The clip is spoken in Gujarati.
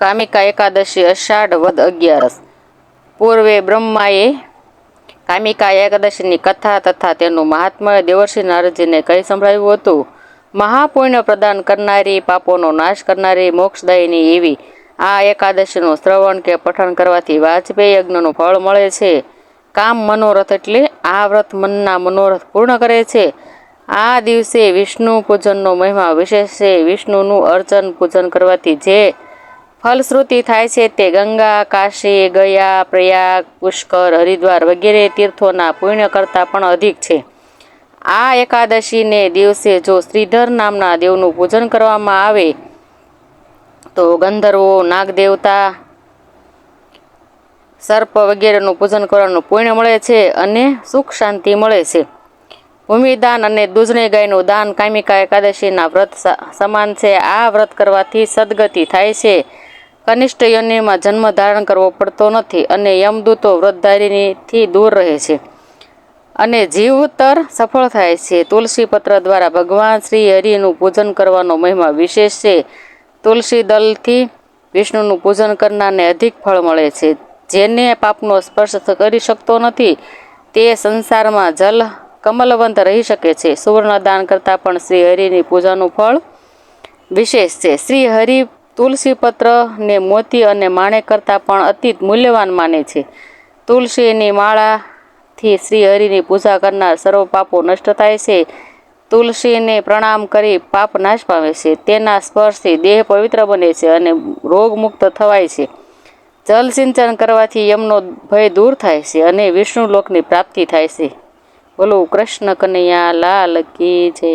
કામિકા એકાદશી અષાઢ વદ 11. પૂર્વે બ્રહ્માએ કામિકા એકાદશીની કથા તથા તેનું મહાત્મ્ય દેવર્ષિ નારદજીને કહી સંભળાવ્યું હતું. મહાપુણ્ય પ્રદાન કરનારી, પાપોનો નાશ કરનારી, મોક્ષદાયિની એવી આ એકાદશીનું શ્રવણ કે પઠન કરવાથી વાજપેયી યજ્ઞનું ફળ મળે છે. કામ મનોરથ એટલે આ વ્રત મનના મનોરથ પૂર્ણ કરે છે. આ દિવસે વિષ્ણુ પૂજનનો મહિમા વિશેષ છે. વિષ્ણુનું અર્ચન પૂજન કરવાથી જે ફલશ્રુતિ થાય છે તે ગંગા, કાશી, ગયા, પ્રયાગ, પુષ્કર, હરિદ્વાર વગેરે તીર્થોના પુણ્ય કરતાં પણ અધિક છે. આ એકાદશીને દિવસે જો શ્રીધર નામના દેવનું પૂજન કરવામાં આવે તો ગંધર્વો, નાગદેવતા, સર્પ વગેરેનું પૂજન કરવાનું પુણ્ય મળે છે અને સુખ શાંતિ મળે છે. ભૂમિદાન અને દૂધની ગાયનું દાન કામિકા એકાદશીના વ્રત સમાન છે. આ વ્રત કરવાથી સદગતિ થાય છે. કનિષ્ઠ યોનિમાં જન્મ ધારણ કરવો પડતો નથી અને યમદૂતો વ્રતધારીથી દૂર રહે છે અને જીવતર સફળ થાય છે. તુલસી પત્ર દ્વારા ભગવાન શ્રી હરિનું પૂજન કરવાનો મહિમા વિશેષ છે. તુલસી દલથી વિષ્ણુનું પૂજન કરનારને અધિક ફળ મળે છે. જેને પાપનો સ્પર્શ કરી શકતો નથી તે સંસારમાં જલ કમલવંત રહી શકે છે. સુવર્ણદાન કરતાં પણ શ્રી હરિની પૂજાનું ફળ વિશેષ છે. શ્રી હરિ તુલસી પત્ર ને મોતી અને માણેક કરતાં પણ અતિ મૂલ્યવાન માને છે. તુલસીની માળાથી શ્રી હરિની પૂજા કરનાર સર્વ પાપો નષ્ટ થાય છે. તુલસીને પ્રણામ કરી પાપ નાશ પામે છે. તેના સ્પર્શથી દેહ પવિત્ર બને છે અને રોગમુક્ત થવાય છે. જલ સિંચન કરવાથી યમનો ભય દૂર થાય છે અને વિષ્ણુ લોકની પ્રાપ્તિ થાય છે. બોલો કૃષ્ણ કનૈયા લાલ કી જય.